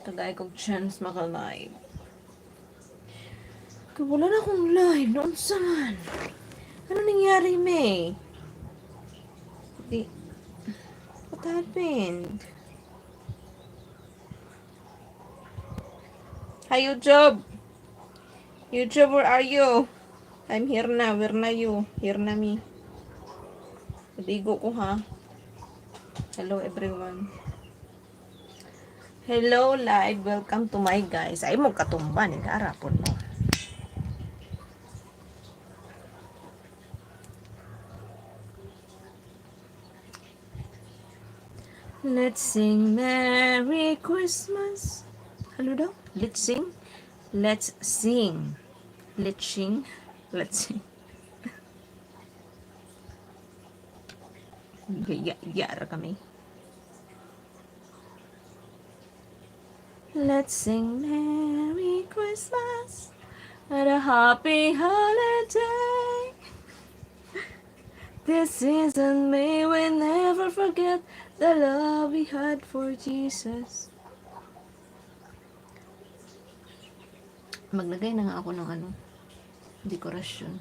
Tagay kong chance maka-live. Kaya wala na akong live. Noon saan? Ano nangyari, May? Di... What happened? Hi, YouTube! YouTube, where are you? I'm here na. Where na you? Here na me. Ligo ko, ha? Hello, everyone. Hello, live. Welcome to my guys. Ay mo katumba ni karapon mo. Let's sing Merry Christmas. Hello daw? Let's sing. Let's sing. Let's sing. Let's sing. Yara kami. Let's sing Merry Christmas and a happy holiday. This season may we never forget the love we had for Jesus. Maglagay na nga ako ng dekorasyon.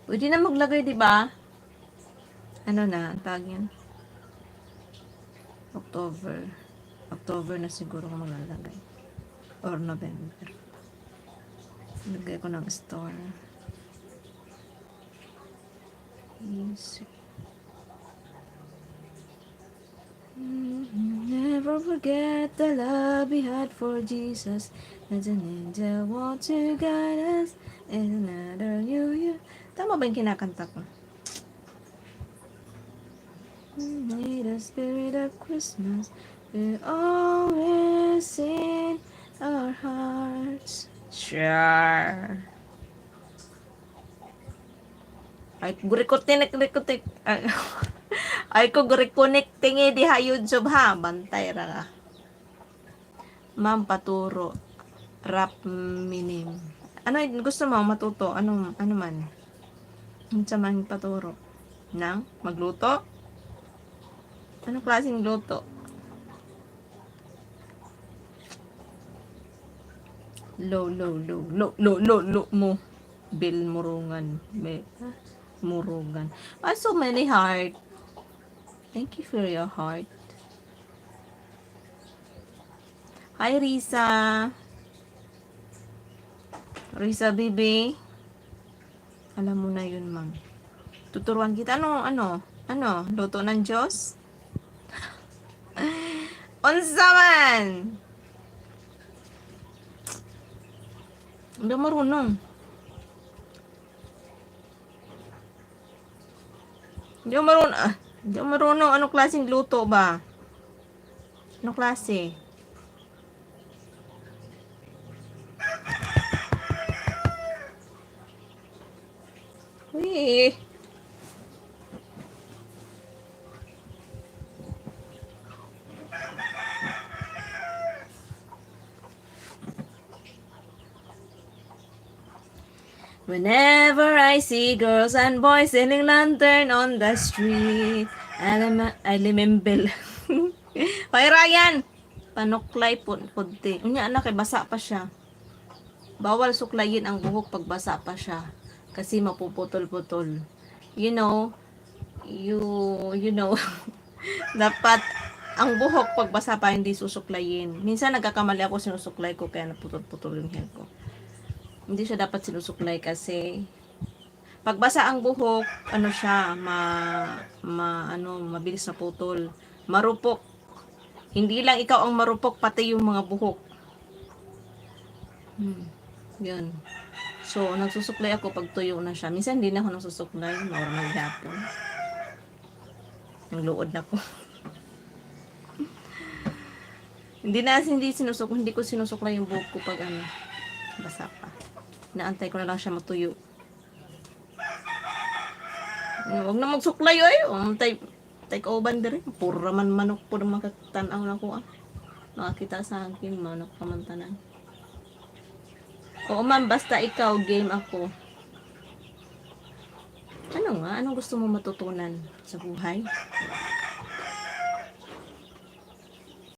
Pwede na maglagay, di ba? Ano na, tag yan? October na siguro ko maglalagay. Or November. Lagay ko ng store. Easy. Never forget the love we had for Jesus. As an angel want to guide us in another new year. Tama ba yung kinakanta ko? May the spirit of Christmas will always in our hearts. Sure. Ay, gurikotik. Ay, ko gurikonik tingi di ha YouTube ha. Bantay ra ka. Ma'am Paturo. Rap minim. Ano gusto mo matuto? Ano man? Ano sa man paturo? Nang magluto? Ano klaseng luto? Low mo. Bill Murungan. Murugan. So many heart. Thank you for your heart. Hi, Risa. Risa, baby. Alam mo na yun, ma'am. Tuturuan kita. Ano? Luto ng Diyos? Unsa man? Hindi marunong. Hindi marunong. Anong klaseng luto ba? Anong klase? Uy. Whenever I see girls and boys selling lantern on the street, alimembel. Hoy, Ryan! Panuklay punti. Unya anak, basa pa siya. Bawal suklayin ang buhok pag basa pa siya. Kasi mapuputol-putol. You know, dapat ang buhok pag basa pa hindi susuklayin. Minsan nagkakamali ako, sinusuklay ko kaya naputol-putol yung hair ko. Hindi siya dapat sinusuklay kasi pagbasa ang buhok, mabilis na putol. Marupok. Hindi lang ikaw ang marupok, pati yung mga buhok. Yun. So, nagsusuklay ako pag tuyo na siya. Minsan hindi na ako nagsusuklay. Normal hapon. Ang luod na ko. Hindi ko sinusuklay yung buhok ko pag basa pa. Naantay ko na lang siya matuyo. Huwag na magsuklay ay. Tay kauban diri. Pura man manok po na makatanaw na ko. Nakakita sa akin manok pamantanan. Oo ma'am, basta ikaw game ako. Ano nga? Anong gusto mo matutunan sa buhay?